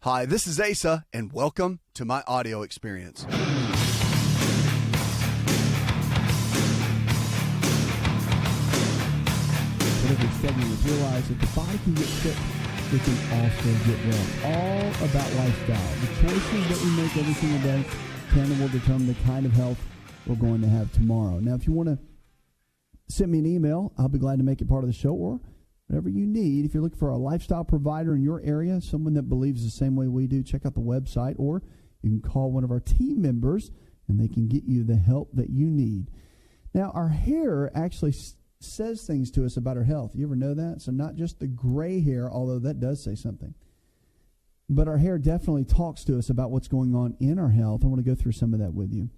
Hi, this is Asa, and welcome to my audio experience. Whatever study has realized that the body can get sick, it can also get well. All about lifestyle. The choices that we make every single day can and will determine the kind of health we're going to have tomorrow. Now, if you want to send me an email, I'll be glad to make it part of the show, or whatever you need. If you're looking for a lifestyle provider in your area, someone that believes the same way we do, check out the website, or you can call one of our team members, and they can get you the help that you need. Now, our hair actually says things to us about our health. You ever know that? So not just the gray hair, although that does say something. But our hair definitely talks to us about what's going on in our health. I want to go through some of that with you.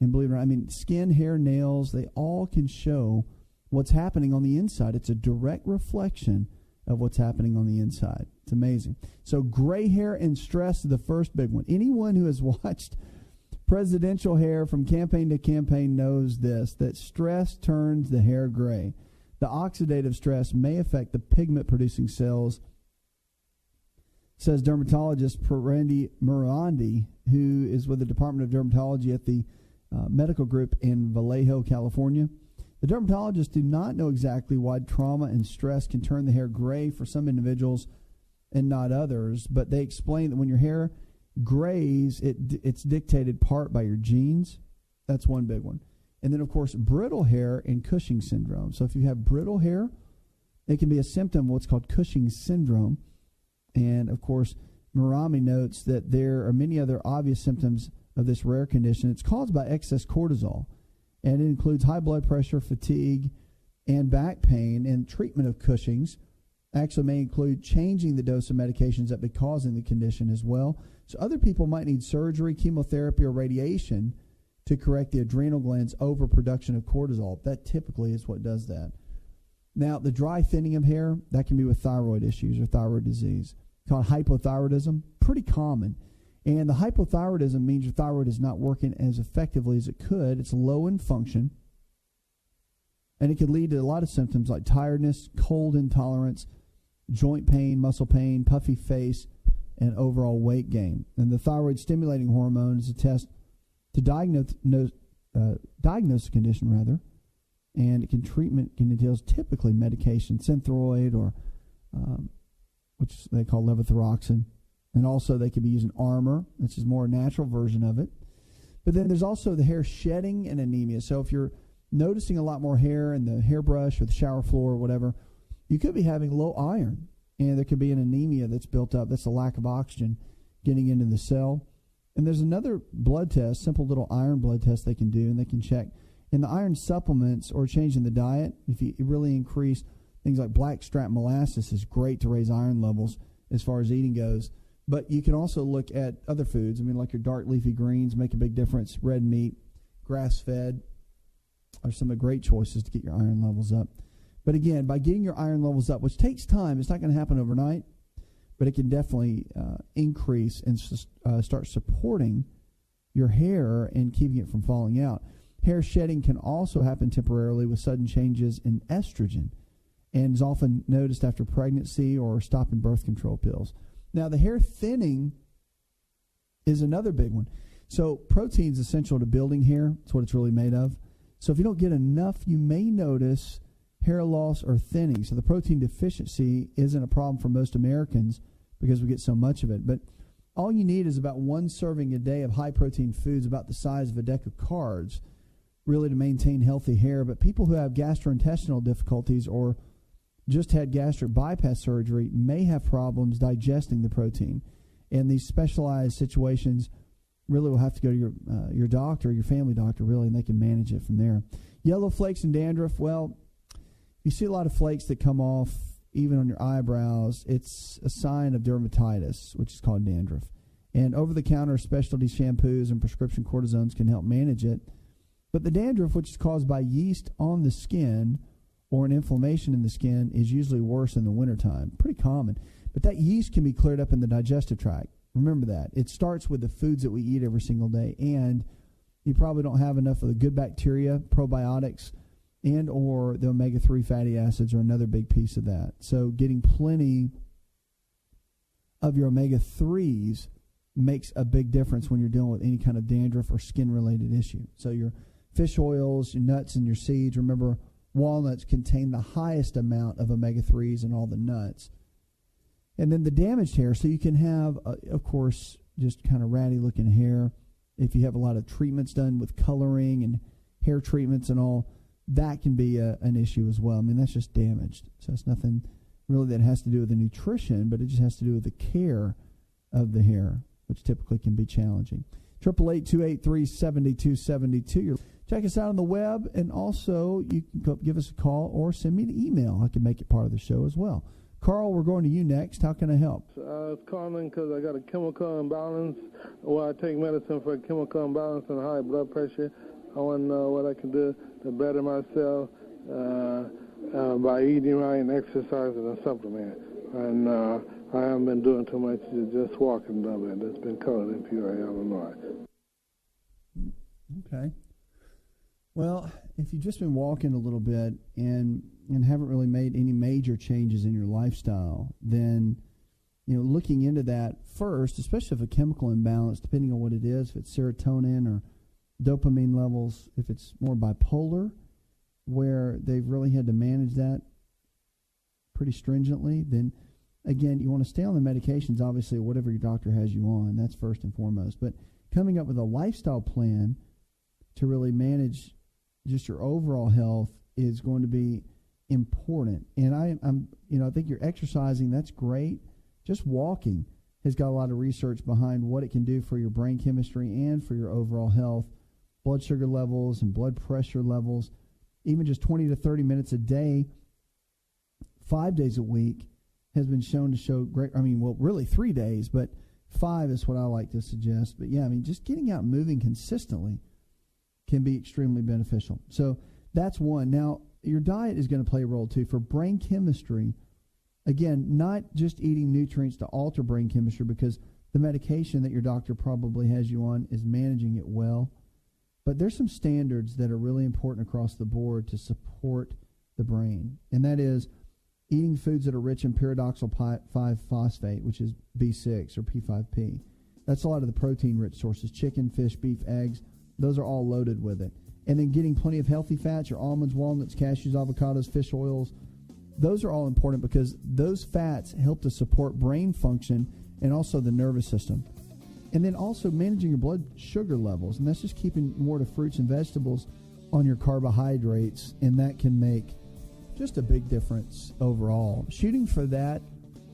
And believe it or not, I mean, skin, hair, nails, they all can show what's happening on the inside. It's a direct reflection of what's happening on the inside. It's amazing. So gray hair and stress is the first big one. Anyone who has watched presidential hair from campaign to campaign knows this, that stress turns the hair gray. The oxidative stress may affect the pigment-producing cells, says dermatologist Randy Murandi, who is with the Department of Dermatology at the medical group in Vallejo, California. The dermatologists do not know exactly why trauma and stress can turn the hair gray for some individuals and not others, but they explain that when your hair grays, it's dictated part by your genes. That's one big one. And then, of course, brittle hair and Cushing's syndrome. So if you have brittle hair, it can be a symptom of what's called Cushing's syndrome. And, of course, Murami notes that there are many other obvious symptoms of this rare condition. It's caused by excess cortisol, and it includes high blood pressure, fatigue, and back pain. And treatment of Cushing's actually may include changing the dose of medications that be causing the condition as well. So other people might need surgery, chemotherapy, or radiation to correct the adrenal glands' overproduction of cortisol. That typically is what does that. Now, the dry thinning of hair, that can be with thyroid issues or thyroid disease, called hypothyroidism, pretty common. And the hypothyroidism means your thyroid is not working as effectively as it could. It's low in function. And it can lead to a lot of symptoms like tiredness, cold intolerance, joint pain, muscle pain, puffy face, and overall weight gain. And the thyroid stimulating hormone is a test to diagnose the condition, and treatment entails typically medication, Synthroid, or which they call levothyroxine. And also they could be using Armour, which is a more natural version of it. But then there's also the hair shedding and anemia. So if you're noticing a lot more hair in the hairbrush or the shower floor or whatever, you could be having low iron. And there could be an anemia that's built up. That's a lack of oxygen getting into the cell. And there's another blood test, simple little iron blood test they can do, and they can check. And the iron supplements or change in the diet, if you really increase things like blackstrap molasses, is great to raise iron levels as far as eating goes. But you can also look at other foods. I mean, like your dark leafy greens make a big difference. Red meat, grass-fed are some of the great choices to get your iron levels up. But again, by getting your iron levels up, which takes time, it's not going to happen overnight, but it can definitely increase and start supporting your hair and keeping it from falling out. Hair shedding can also happen temporarily with sudden changes in estrogen, and is often noticed after pregnancy or stopping birth control pills. Now, the hair thinning is another big one. So protein is essential to building hair. That's what it's really made of. So if you don't get enough, you may notice hair loss or thinning. So the protein deficiency isn't a problem for most Americans because we get so much of it. But all you need is about one serving a day of high-protein foods, about the size of a deck of cards, really to maintain healthy hair. But people who have gastrointestinal difficulties or just had gastric bypass surgery may have problems digesting the protein. And these specialized situations really will have to go to your doctor, your family doctor, really, and they can manage it from there. Yellow flakes and dandruff, well, you see a lot of flakes that come off even on your eyebrows. It's a sign of dermatitis, which is called dandruff. And over-the-counter specialty shampoos and prescription cortisones can help manage it. But the dandruff, which is caused by yeast on the skin or an inflammation in the skin, is usually worse in the wintertime. Pretty common. But that yeast can be cleared up in the digestive tract. Remember that. It starts with the foods that we eat every single day. And you probably don't have enough of the good bacteria, probiotics, and or the omega-3 fatty acids are another big piece of that. So getting plenty of your omega-3s makes a big difference when you're dealing with any kind of dandruff or skin-related issue. So your fish oils, your nuts, and your seeds. Remember, walnuts contain the highest amount of omega-3s in all the nuts. And then the damaged hair, so you can have, of course, just kind of ratty-looking hair. If you have a lot of treatments done with coloring and hair treatments and all, that can be an issue as well. I mean, that's just damaged. So it's nothing really that has to do with the nutrition, but it just has to do with the care of the hair, which typically can be challenging. 888-283-7272. Check us out on the web, and also you can give us a call or send me an email. I can make it part of the show as well. Carl, we're going to you next. How can I help? I was calling because I got a chemical imbalance. Well, I take medicine for a chemical imbalance and high blood pressure. I want to know what I can do to better myself by eating right and exercising and supplement. And I haven't been doing too much, just walking a little bit. It's been cold in Peoria, Illinois. Okay. Well, if you've just been walking a little bit and haven't really made any major changes in your lifestyle, then, looking into that first, especially if a chemical imbalance, depending on what it is, if it's serotonin or dopamine levels, if it's more bipolar, where they've really had to manage that pretty stringently, then, again, you want to stay on the medications, obviously, whatever your doctor has you on. That's first and foremost. But coming up with a lifestyle plan to really manage just your overall health is going to be important. And I think you're exercising. That's great. Just walking has got a lot of research behind what it can do for your brain chemistry and for your overall health, blood sugar levels and blood pressure levels. Even just 20 to 30 minutes a day, 5 days a week, has been shown to show great. Really 3 days, but 5 is what I like to suggest. But yeah, just getting out and moving consistently can be extremely beneficial. So that's one. Now, your diet is going to play a role too. For brain chemistry, again, not just eating nutrients to alter brain chemistry, because the medication that your doctor probably has you on is managing it well. But there's some standards that are really important across the board to support the brain. And that is eating foods that are rich in pyridoxal 5-phosphate, which is B6 or P5P. That's a lot of the protein-rich sources: chicken, fish, beef, eggs. Those are all loaded with it. And then getting plenty of healthy fats, your almonds, walnuts, cashews, avocados, fish oils. Those are all important because those fats help to support brain function and also the nervous system. And then also managing your blood sugar levels. And that's just keeping more to fruits and vegetables on your carbohydrates. And that can make just a big difference overall. Shooting for that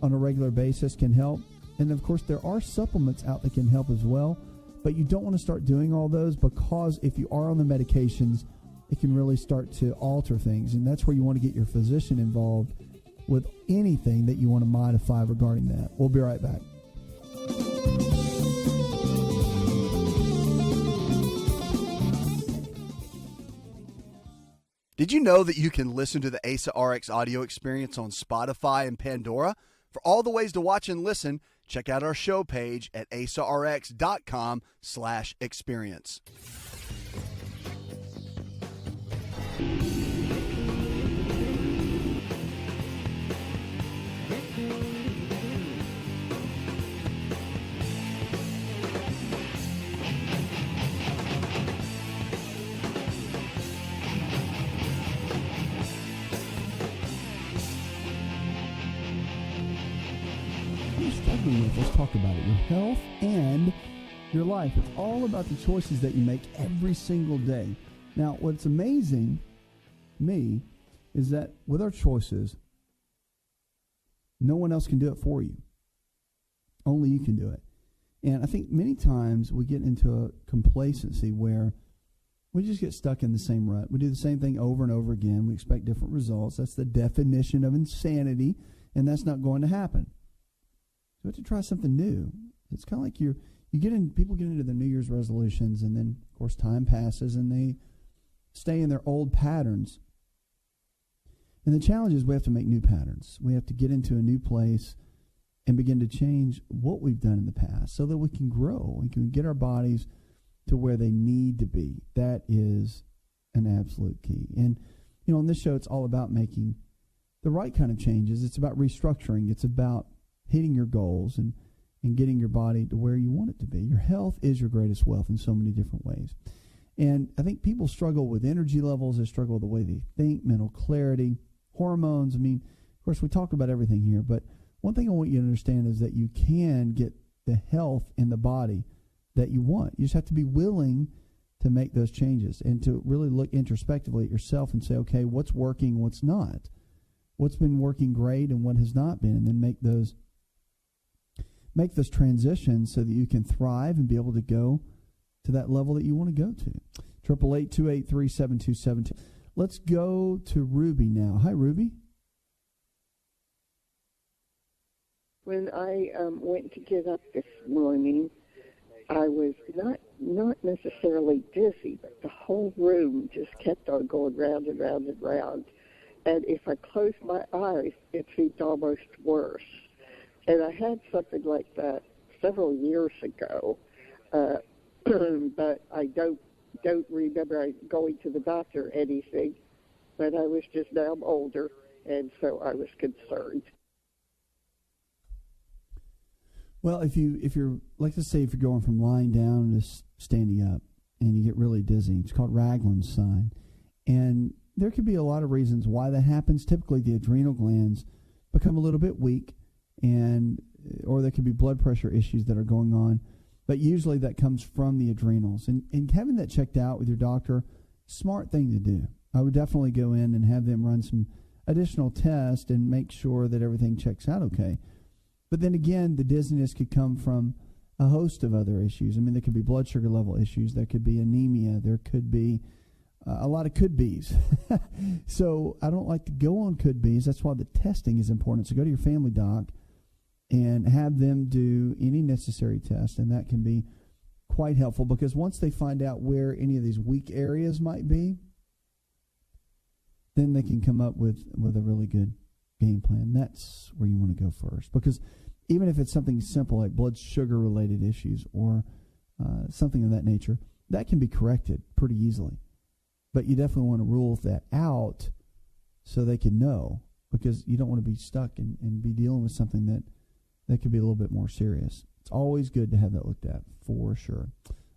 on a regular basis can help. And, of course, there are supplements out that can help as well. But you don't want to start doing all those, because if you are on the medications, it can really start to alter things. And that's where you want to get your physician involved with anything that you want to modify regarding that. We'll be right back. Did you know that you can listen to the ASA RX audio experience on Spotify and Pandora? For all the ways to watch and listen, check out our show page at asarx.com/experience. Let's talk about it. Your health and your life. It's all about the choices that you make every single day. Now, what's amazing to me is that with our choices, no one else can do it for you. Only you can do it. And I think many times we get into a complacency where we just get stuck in the same rut. We do the same thing over and over again. We expect different results. That's the definition of insanity, and that's not going to happen. So we have to try something new. It's kind of like people get into their New Year's resolutions, and then, of course, time passes, and they stay in their old patterns. And the challenge is we have to make new patterns. We have to get into a new place and begin to change what we've done in the past so that we can grow. We can get our bodies to where they need to be. That is an absolute key. And, on this show, it's all about making the right kind of changes. It's about restructuring. It's about hitting your goals. And and getting your body to where you want it to be. Your health is your greatest wealth in so many different ways. And I think people struggle with energy levels. They struggle with the way they think, mental clarity, hormones. I mean, of course, we talk about everything here, but one thing I want you to understand is that you can get the health in the body that you want. You just have to be willing to make those changes and to really look introspectively at yourself and say, okay, what's working, what's not? What's been working great and what has not been? And then make those transitions so that you can thrive and be able to go to that level that you want to go to. 888-283-7272. Let's go to Ruby now. Hi, Ruby. When I went to get up this morning, I was not necessarily dizzy, but the whole room just kept on going round and round and round. And if I closed my eyes, it seemed almost worse. And I had something like that several years ago, but I don't remember going to the doctor or anything. But I was just, now I'm older, and so I was concerned. Well, if you're, like, let's say if you're going from lying down to standing up and you get really dizzy, it's called Ragland's sign. And there could be a lot of reasons why that happens. Typically, the adrenal glands become a little bit weak, or there could be blood pressure issues that are going on. But usually that comes from the adrenals. And having that checked out with your doctor, smart thing to do. I would definitely go in and have them run some additional tests and make sure that everything checks out okay. But then again, the dizziness could come from a host of other issues. I mean, there could be blood sugar level issues. There could be anemia. There could be a lot of could-bes. So I don't like to go on could-bes. That's why the testing is important. So go to your family doc and have them do any necessary tests, and that can be quite helpful because once they find out where any of these weak areas might be, then they can come up with a really good game plan. That's where you want to go first, because even if it's something simple like blood sugar related issues or something of that nature, that can be corrected pretty easily. But you definitely want to rule that out so they can know, because you don't want to be stuck and be dealing with something that could be a little bit more serious. It's always good to have that looked at for sure.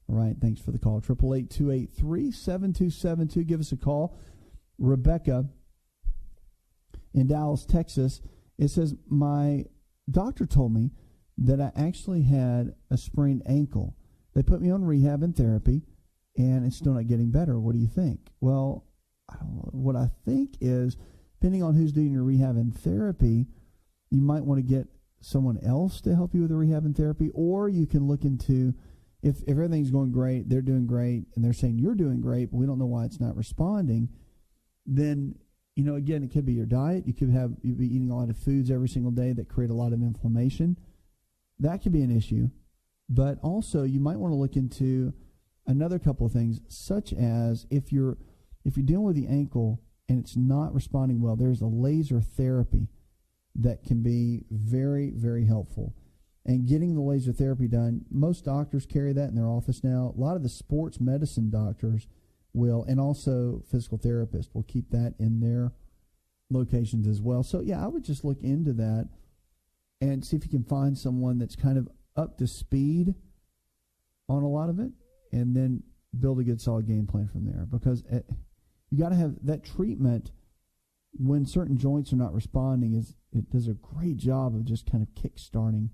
All right, thanks for the call. 888-283-7272. Give us a call. Rebecca in Dallas, Texas, it says, my doctor told me that I actually had a sprained ankle. They put me on rehab and therapy, and it's still not getting better. What do you think? Well, what I think is, depending on who's doing your rehab and therapy, you might want to get someone else to help you with the rehab and therapy, or you can look into, if everything's going great, they're doing great, and they're saying you're doing great, but we don't know why it's not responding, then, again, it could be your diet. You'd be eating a lot of foods every single day that create a lot of inflammation. That could be an issue. But also, you might want to look into another couple of things, such as if you're dealing with the ankle and it's not responding well, there's a laser therapy that can be very, very helpful. And getting the laser therapy done, most doctors carry that in their office now. A lot of the sports medicine doctors will, and also physical therapists will keep that in their locations as well. So, yeah, I would just look into that and see if you can find someone that's kind of up to speed on a lot of it, and then build a good, solid game plan from there. Because you got to have that treatment when certain joints are not responding. It does a great job of just kind of kick-starting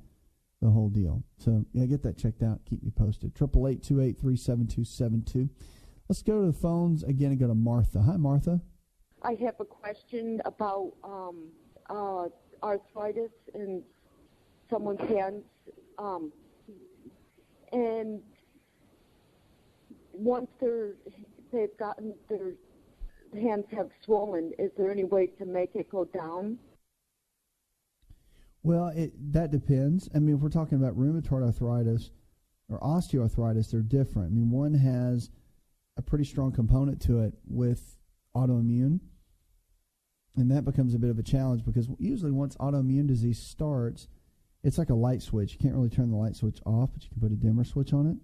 the whole deal. So, yeah, get that checked out. Keep me posted. 888-283-7272. Let's go to the phones again and go to Martha. Hi, Martha. I have a question about arthritis in someone's hands. And once they've gotten their hands have swollen, is there any way to make it go down? Well, that depends. I mean, if we're talking about rheumatoid arthritis or osteoarthritis, they're different. I mean, one has a pretty strong component to it with autoimmune, and that becomes a bit of a challenge because usually once autoimmune disease starts, it's like a light switch. You can't really turn the light switch off, but you can put a dimmer switch on it.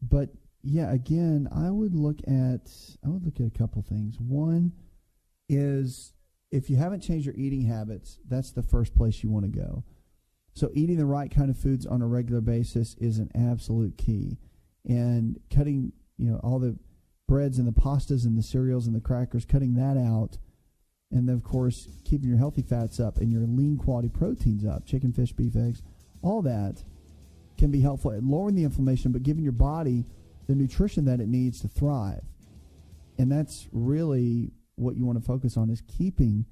But yeah, again, I would look at a couple things. One is, if you haven't changed your eating habits, that's the first place you want to go. So eating the right kind of foods on a regular basis is an absolute key. And cutting, all the breads and the pastas and the cereals and the crackers, cutting that out. And then, of course, keeping your healthy fats up and your lean quality proteins up, chicken, fish, beef, eggs, all that can be helpful at lowering the inflammation, but giving your body the nutrition that it needs to thrive. And that's really what you want to focus on, is keeping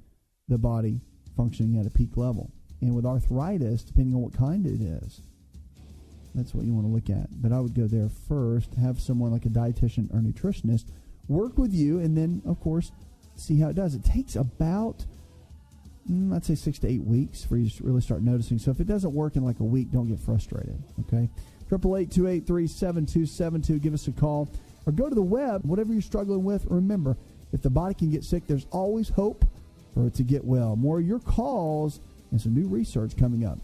the body functioning at a peak level. And with arthritis, depending on what kind it is, that's what you want to look at. But I would go there first, have someone like a dietitian or nutritionist work with you, and then, of course, see how it does. It takes about, I'd say 6 to 8 weeks for you to really start noticing. So if it doesn't work in like a week, don't get frustrated, okay? 888-283-7272. Give us a call. Or go to the web, whatever you're struggling with. Remember, if the body can get sick, there's always hope for it to get well. More of your calls and some new research coming up.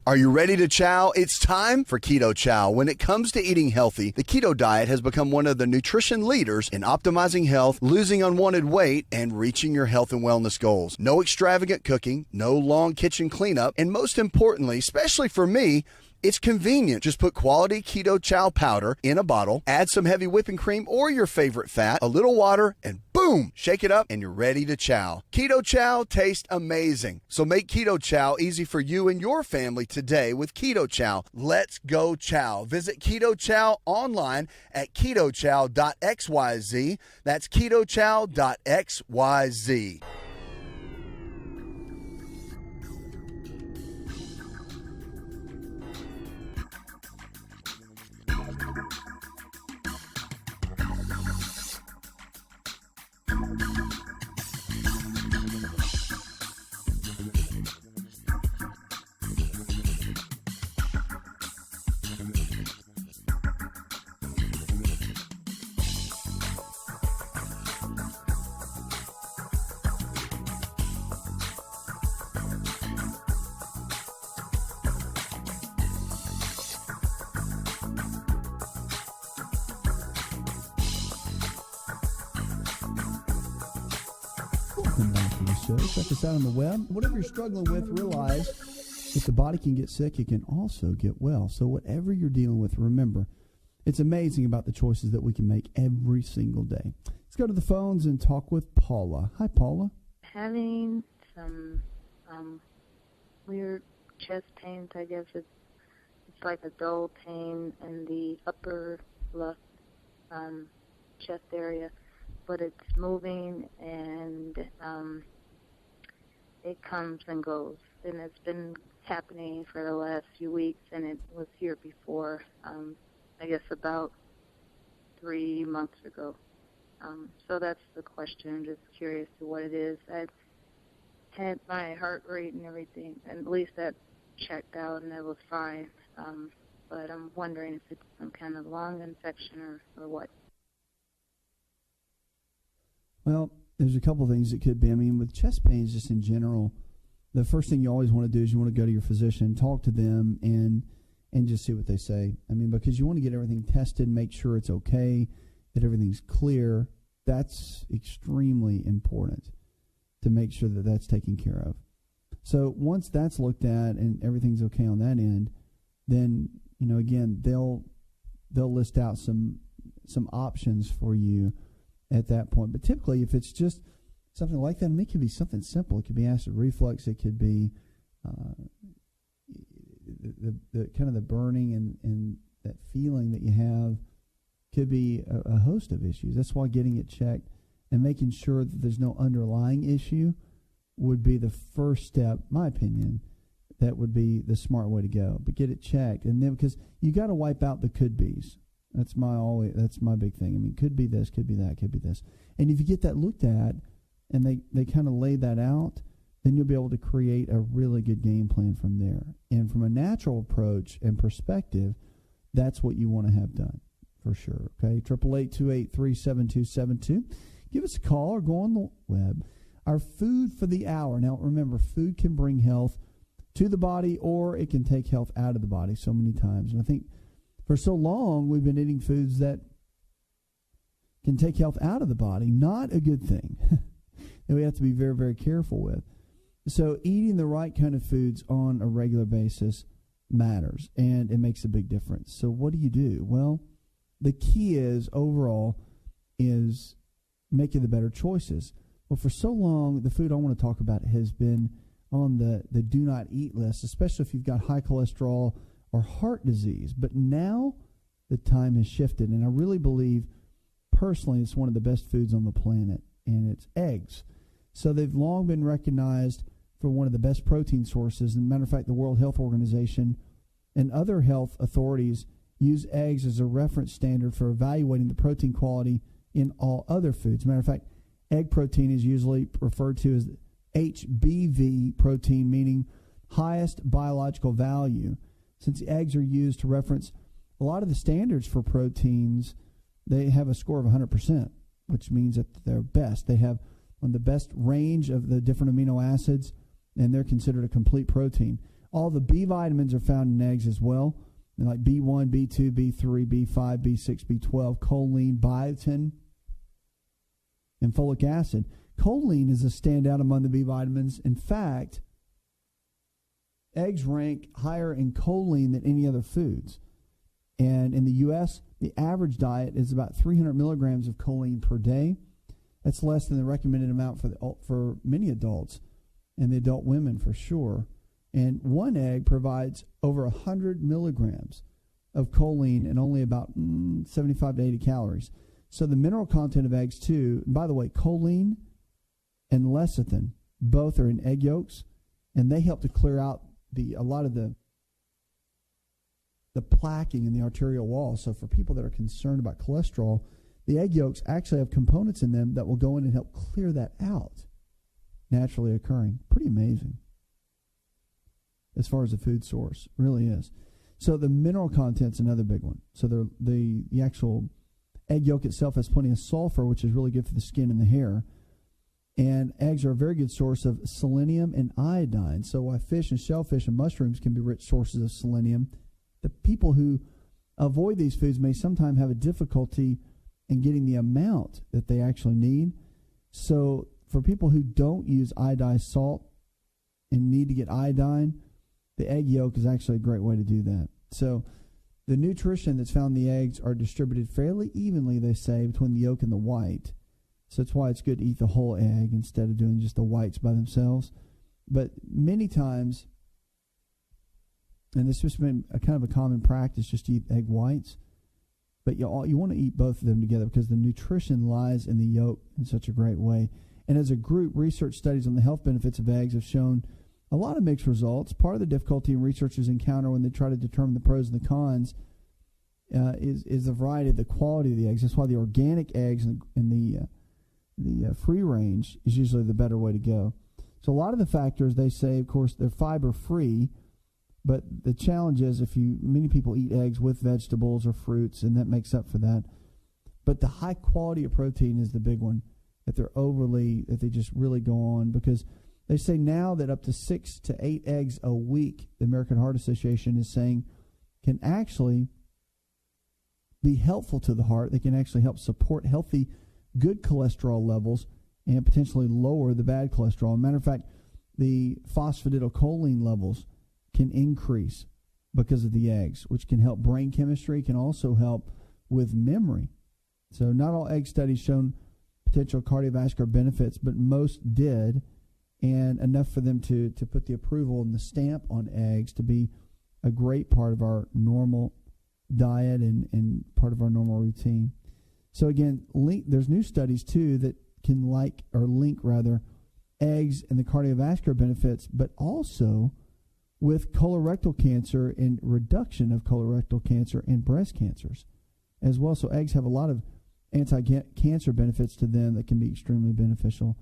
Are you ready to chow? It's time for Keto Chow. When it comes to eating healthy, the Keto Diet has become one of the nutrition leaders in optimizing health, losing unwanted weight, and reaching your health and wellness goals. No extravagant cooking, no long kitchen cleanup, and most importantly, especially for me, it's convenient. Just put quality Keto Chow powder in a bottle, add some heavy whipping cream or your favorite fat, a little water, and boom, shake it up and you're ready to chow. Keto Chow tastes amazing. So make Keto Chow easy for you and your family today with Keto Chow. Let's go chow. Visit Keto Chow online at ketochow.xyz. That's ketochow.xyz. Welcome back to the show. Check us out on the web. Whatever you're struggling with, realize if the body can get sick, it can also get well. So whatever you're dealing with, remember, it's amazing about the choices that we can make every single day. Let's go to the phones and talk with Paula. Hi, Paula. Having some weird chest pains, I guess. It's like a dull pain in the upper left chest area, but it's moving and it comes and goes. And it's been happening for the last few weeks, and it was here before, I guess about 3 months ago. So that's the question. I'm just curious to what it is. I had my heart rate and everything, and at least that checked out, and that was fine. But I'm wondering if it's some kind of lung infection or what. Well, there's a couple things it could be. I mean, with chest pains just in general, the first thing you always want to do is you want to go to your physician, talk to them, and just see what they say. I mean, because you want to get everything tested, make sure it's okay, that everything's clear. That's extremely important to make sure that that's taken care of. So once that's looked at and everything's okay on that end, then, again, they'll list out some options for you at that point. But typically, if it's just something like that, it could be something simple. It could be acid reflux. It could be the kind of the burning and that feeling that you have. Could be a host of issues. That's why getting it checked and making sure that there's no underlying issue would be the first step, my opinion. That would be the smart way to go. But get it checked, and then because you got to wipe out the could be's. That's my big thing. I mean, could be this, could be that, could be this. And if you get that looked at, and they kind of lay that out, then you'll be able to create a really good game plan from there. And from a natural approach and perspective, that's what you want to have done. For sure, okay? 888-283-7272. Give us a call or go on the web. Our food for the hour. Now, remember, food can bring health to the body or it can take health out of the body so many times. And I think For so long, we've been eating foods that can take health out of the body. Not a good thing. And we have to be very, very careful with. So eating the right kind of foods on a regular basis matters, and it makes a big difference. So what do you do? Well, the key is overall is making the better choices. Well, for so long, the food I want to talk about has been on the do not eat list, especially if you've got high cholesterol or heart disease. But now the time has shifted, and I really believe personally it's one of the best foods on the planet, and it's eggs. So they've long been recognized for one of the best protein sources. As a matter of fact, the World Health Organization and other health authorities use eggs as a reference standard for evaluating the protein quality in all other foods. As a matter of fact, egg protein is usually referred to as HBV protein, meaning highest biological value. Since eggs are used to reference a lot of the standards for proteins, they have a score of 100%, which means that they're best. They have on the best range of the different amino acids, and they're considered a complete protein. All the B vitamins are found in eggs as well, like B1, B2, B3, B5, B6, B12, choline, biotin, and folic acid. Choline is a standout among the B vitamins. In fact, eggs rank higher in choline than any other foods. And in the U.S., the average diet is about 300 milligrams of choline per day. That's less than the recommended amount for many adults and the adult women for sure. And one egg provides over 100 milligrams of choline and only about 75 to 80 calories. So the mineral content of eggs too, and by the way, choline and lecithin, both are in egg yolks, and they help to clear out a lot of the plaquing in the arterial wall. So for people that are concerned about cholesterol, the egg yolks actually have components in them that will go in and help clear that out, naturally occurring. Pretty amazing as far as the food source. Really is. So the mineral content's another big one. So the actual egg yolk itself has plenty of sulfur, which is really good for the skin and the hair. And eggs are a very good source of selenium and iodine. So while fish and shellfish and mushrooms can be rich sources of selenium, the people who avoid these foods may sometimes have a difficulty in getting the amount that they actually need. So for people who don't use iodized salt and need to get iodine, the egg yolk is actually a great way to do that. So the nutrition that's found in the eggs are distributed fairly evenly, they say, between the yolk and the white. So that's why it's good to eat the whole egg instead of doing just the whites by themselves. But many times, and this has just been a kind of a common practice, just to eat egg whites, but you want to eat both of them together because the nutrition lies in the yolk in such a great way. And as a group, research studies on the health benefits of eggs have shown a lot of mixed results. Part of the difficulty researchers encounter when they try to determine the pros and the cons is the variety of the quality of the eggs. That's why the organic eggs and the free range is usually the better way to go. So a lot of the factors, they say, of course, they're fiber free, but the challenge is many people eat eggs with vegetables or fruits, and that makes up for that. But the high quality of protein is the big one that they just really go on, because they say now that up to 6 to 8 eggs a week, the American Heart Association is saying, can actually be helpful to the heart. They can actually help support healthy, good cholesterol levels and potentially lower the bad cholesterol. As a matter of fact, the phosphatidylcholine levels can increase because of the eggs, which can help brain chemistry, can also help with memory. So not all egg studies shown potential cardiovascular benefits, but most did, and enough for them to put the approval and the stamp on eggs to be a great part of our normal diet and part of our normal routine. So again, there's new studies too that can link eggs and the cardiovascular benefits, but also with colorectal cancer and reduction of colorectal cancer and breast cancers as well. So eggs have a lot of anti-cancer benefits to them that can be extremely beneficial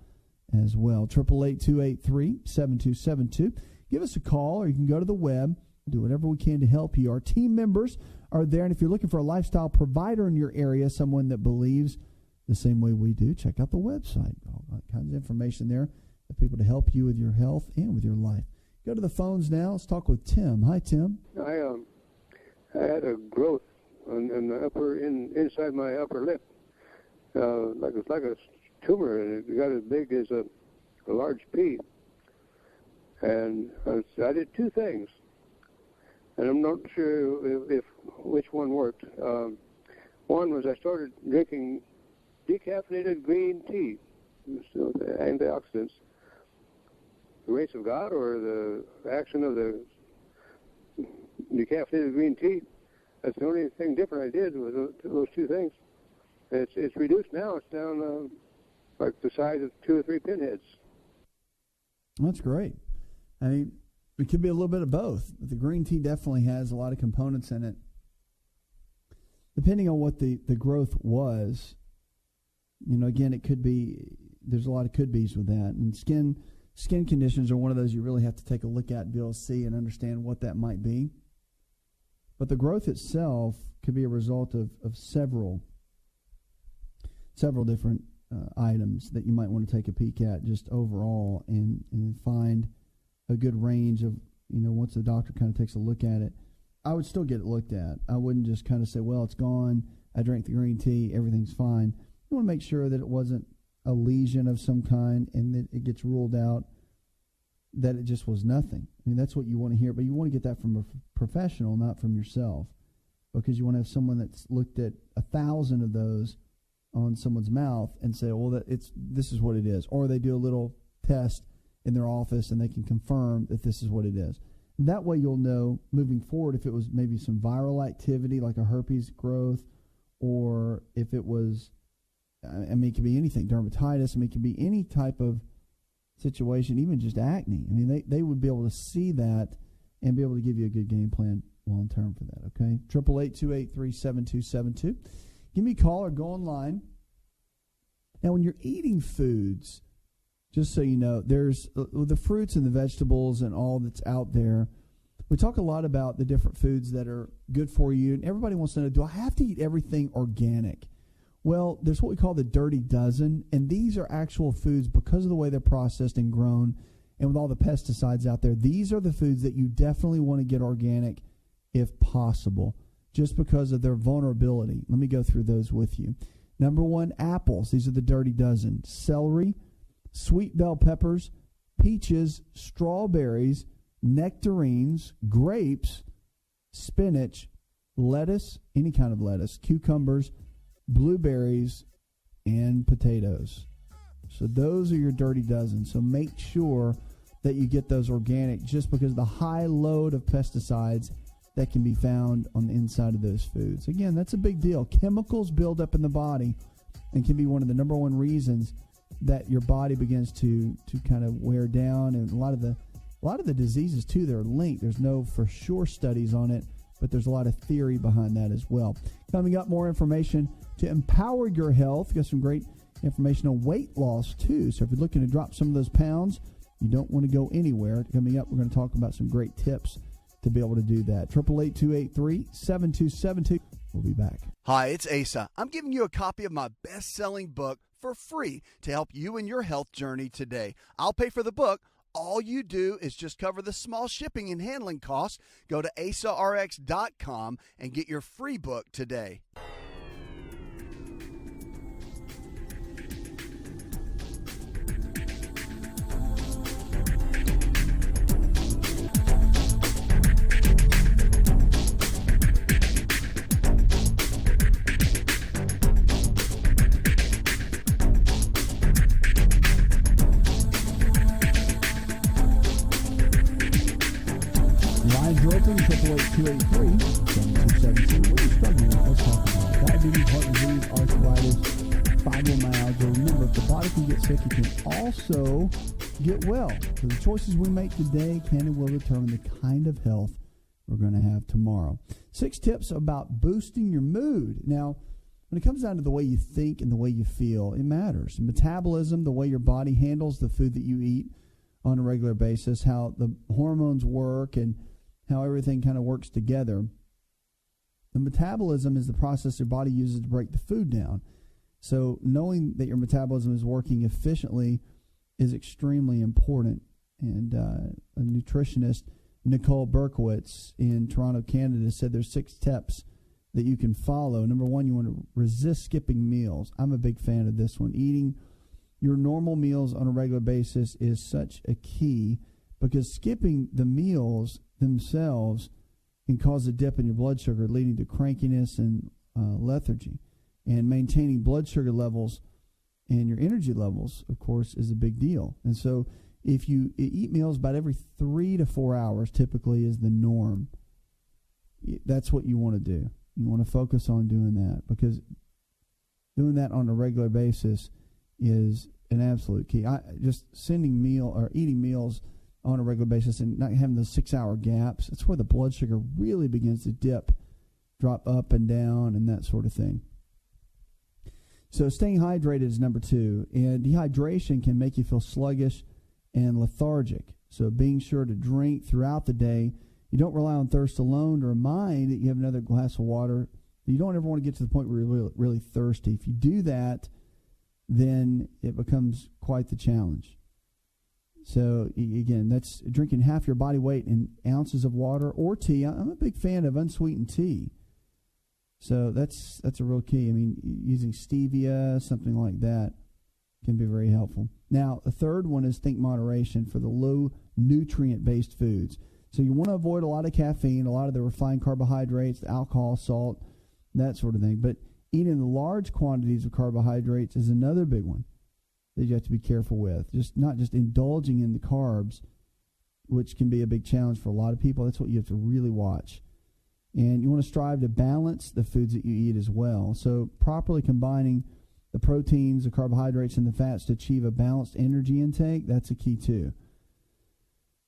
as well. 888-283-7272. Give us a call, or you can go to the web, do whatever we can to help you. Our team members are there, and if you're looking for a lifestyle provider in your area, someone that believes the same way we do, check out the website. All kinds of information there for people to help you with your health and with your life. Go to the phones now. Let's talk with Tim. Hi, Tim. I had a growth on the inside my upper lip, it's like a tumor, and it got as big as a large pea. And I did two things, and I'm not sure if which one worked. One was I started drinking decaffeinated green tea, so the antioxidants. The grace of God or the action of the decaffeinated green tea. That's the only thing different I did was those two things. It's reduced now. It's down like the size of 2 or 3 pinheads. That's great. I mean, it could be a little bit of both. The green tea definitely has a lot of components in it. Depending on what the growth was, again, it could be, there's a lot of could-bes with that. And skin conditions are one of those you really have to take a look at and be able to see and understand what that might be. But the growth itself could be a result of several different items that you might want to take a peek at just overall and find a good range of, once the doctor kind of takes a look at it. I would still get it looked at. I wouldn't just kind of say, well, it's gone, I drank the green tea, everything's fine. You want to make sure that it wasn't a lesion of some kind and that it gets ruled out, that it just was nothing. I mean, that's what you want to hear, but you want to get that from a professional, not from yourself, because you want to have someone that's looked at 1,000 of those on someone's mouth and say, well, this is what it is. Or they do a little test in their office and they can confirm that this is what it is. That way you'll know moving forward if it was maybe some viral activity like a herpes growth, or if it was, it could be anything, dermatitis. It could be any type of situation, even just acne. I mean, they would be able to see that and be able to give you a good game plan long term for that, okay? 888-283-7272. Give me a call or go online. Now, when you're eating foods, just so you know, there's the fruits and the vegetables and all that's out there. We talk a lot about the different foods that are good for you, and everybody wants to know, do I have to eat everything organic? Well, there's what we call the dirty dozen, and these are actual foods because of the way they're processed and grown, and with all the pesticides out there, these are the foods that you definitely want to get organic if possible, just because of their vulnerability. Let me go through those with you. Number one, apples. These are the dirty dozen. Celery, sweet bell peppers, peaches, strawberries, nectarines, grapes, spinach, lettuce, any kind of lettuce, cucumbers, blueberries, and potatoes. So those are your dirty dozen. So make sure that you get those organic just because of the high load of pesticides that can be found on the inside of those foods. Again, that's a big deal. Chemicals build up in the body and can be one of the number one reasons that your body begins to kind of wear down, and a lot of the diseases too, they're linked. There's no for sure studies on it, but there's a lot of theory behind that as well. Coming up, more information to empower your health. Got some great information on weight loss too. So if you're looking to drop some of those pounds, you don't want to go anywhere. Coming up, we're going to talk about some great tips to be able to do that. 888-283-7272. We'll be back. Hi, it's Asa. I'm giving you a copy of my best-selling book for free to help you in your health journey today. I'll pay for the book. All you do is just cover the small shipping and handling costs. Go to asarx.com and get your free book today. Lines are open, 888-283-7272. What are you struggling with? Let's talk about it. Diabetes, heart disease, arthritis, fibromyalgia. Remember, if the body can get sick, it can also get well. So the choices we make today can and will determine the kind of health we're going to have tomorrow. 6 tips about boosting your mood. Now, when it comes down to the way you think and the way you feel, it matters. Metabolism, the way your body handles the food that you eat on a regular basis, how the hormones work and how everything kind of works together. The metabolism is the process your body uses to break the food down. So knowing that your metabolism is working efficiently is extremely important. And a nutritionist, Nicole Berkowitz in Toronto, Canada, said there's 6 steps that you can follow. Number one, you want to resist skipping meals. I'm a big fan of this one. Eating your normal meals on a regular basis is such a key, because skipping the meals themselves can cause a dip in your blood sugar, leading to crankiness and lethargy. And maintaining blood sugar levels and your energy levels, of course, is a big deal. And so if you eat meals about every 3 to 4 hours, typically is the norm, that's what you want to do. You want to focus on doing that, because doing that on a regular basis is an absolute key. Just eating meals on a regular basis and not having those 6-hour gaps, that's where the blood sugar really begins to drop up and down and that sort of thing. So staying hydrated is number 2, and dehydration can make you feel sluggish and lethargic. So being sure to drink throughout the day. You don't rely on thirst alone to remind that you have another glass of water. You don't ever want to get to the point where you're really, really thirsty. If you do that, then it becomes quite the challenge. So again, that's drinking half your body weight in ounces of water or tea. I'm a big fan of unsweetened tea. So that's a real key. I mean, using stevia, something like that, can be very helpful. Now, the third one is think moderation for the low nutrient-based foods. So you want to avoid a lot of caffeine, a lot of the refined carbohydrates, the alcohol, salt, that sort of thing. But eating large quantities of carbohydrates is another big one that you have to be careful with. Not just indulging in the carbs, which can be a big challenge for a lot of people. That's what you have to really watch. And you want to strive to balance the foods that you eat as well. So properly combining the proteins, the carbohydrates, and the fats to achieve a balanced energy intake, that's a key too.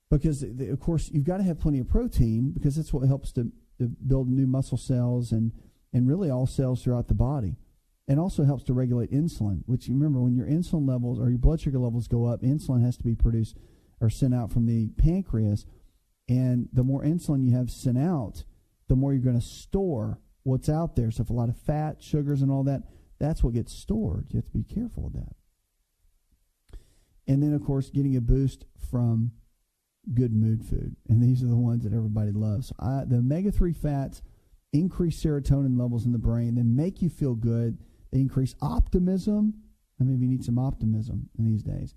Because, of course, you've got to have plenty of protein, because that's what helps to build new muscle cells and really all cells throughout the body. And also helps to regulate insulin, which, you remember, when your insulin levels or your blood sugar levels go up, insulin has to be produced or sent out from the pancreas. And the more insulin you have sent out, the more you're going to store what's out there. So if a lot of fat, sugars, and all that, that's what gets stored. You have to be careful of that. And then, of course, getting a boost from good mood food. And these are the ones that everybody loves. The omega-3 fats increase serotonin levels in the brain. They make you feel good. They increase optimism. And maybe you need some optimism in these days.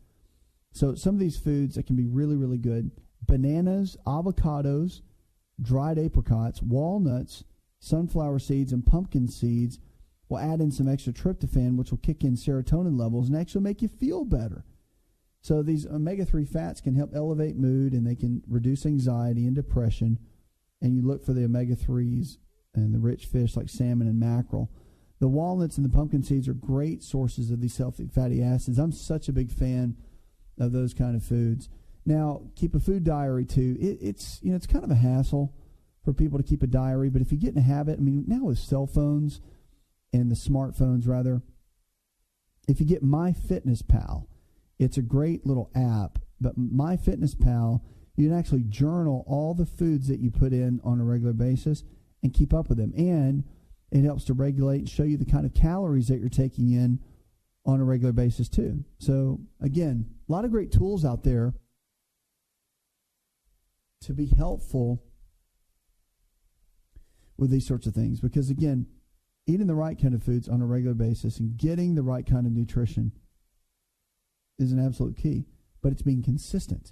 So some of these foods that can be really, really good: bananas, avocados, dried apricots, walnuts, sunflower seeds, and pumpkin seeds will add in some extra tryptophan, which will kick in serotonin levels and actually make you feel better. So these omega-3 fats can help elevate mood, and they can reduce anxiety and depression. And you look for the omega-3s and the rich fish like salmon and mackerel. The walnuts and the pumpkin seeds are great sources of these healthy fatty acids. I'm such a big fan of those kind of foods. Now, keep a food diary too. It's kind of a hassle for people to keep a diary, but if you get in a habit, I mean, now with cell phones and the smartphones rather, if you get MyFitnessPal, it's a great little app. But MyFitnessPal, you can actually journal all the foods that you put in on a regular basis and keep up with them. And it helps to regulate and show you the kind of calories that you're taking in on a regular basis too. So again, a lot of great tools out there to be helpful with these sorts of things. Because again, eating the right kind of foods on a regular basis and getting the right kind of nutrition is an absolute key. But it's being consistent.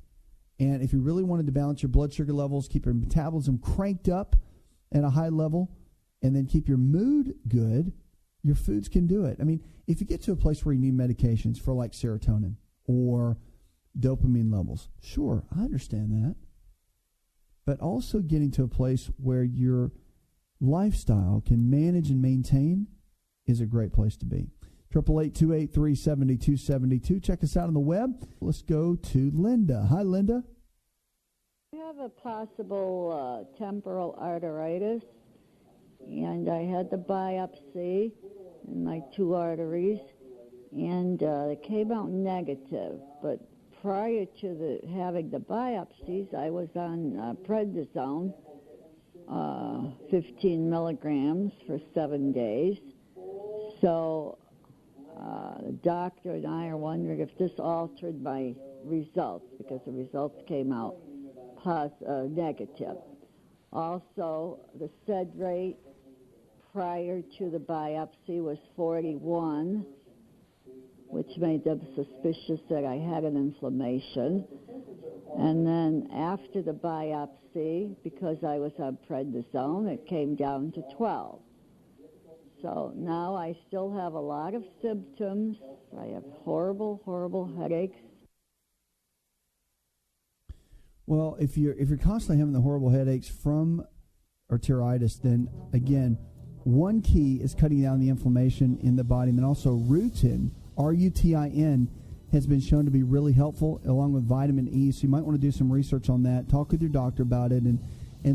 And if you really wanted to balance your blood sugar levels, keep your metabolism cranked up at a high level, and then keep your mood good, your foods can do it. I mean, if you get to a place where you need medications for like serotonin or dopamine levels, sure, I understand that. But also getting to a place where your lifestyle can manage and maintain is a great place to be. 888-283-7272. Check us out on the web. Let's go to Linda. Hi, Linda. I have a possible temporal arteritis, and I had the biopsy in my 2 arteries, and it came out negative. But prior to having the biopsies, I was on prednisone, 15 milligrams for 7 days. So the doctor and I are wondering if this altered my results, because the results came out negative. Also, the SED rate prior to the biopsy was 41, which made them suspicious that I had an inflammation. And then after the biopsy, because I was on prednisone, it came down to 12. So now I still have a lot of symptoms. I have horrible, horrible headaches. Well, if you're constantly having the horrible headaches from arteritis, then again, one key is cutting down the inflammation in the body, and then also rutin, R-U-T-I-N, has been shown to be really helpful along with vitamin E. So you might want to do some research on that. Talk with your doctor about it, and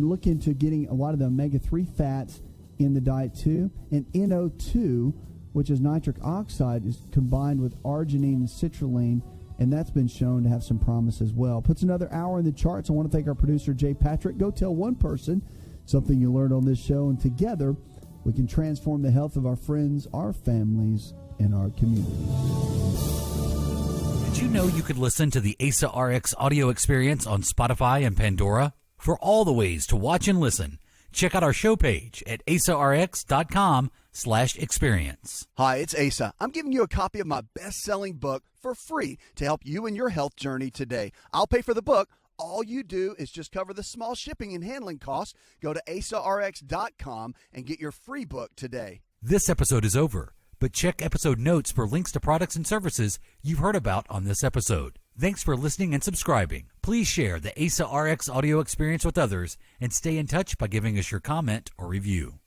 look into getting a lot of the omega-3 fats in the diet too. And NO2, which is nitric oxide, is combined with arginine and citrulline, and that's been shown to have some promise as well. Puts another hour in the charts. I want to thank our producer, Jay Patrick. Go tell one person something you learned on this show, and together we can transform the health of our friends, our families, and our community. Did you know you could listen to the ASA RX audio experience on Spotify and Pandora? For all the ways to watch and listen, check out our show page at asarx.com/experience. Hi, it's Asa. I'm giving you a copy of my best-selling book for free to help you in your health journey today. I'll pay for the book. All you do is just cover the small shipping and handling costs. Go to asarx.com and get your free book today. This episode is over, but check episode notes for links to products and services you've heard about on this episode. Thanks for listening and subscribing. Please share the ASA RX audio experience with others and stay in touch by giving us your comment or review.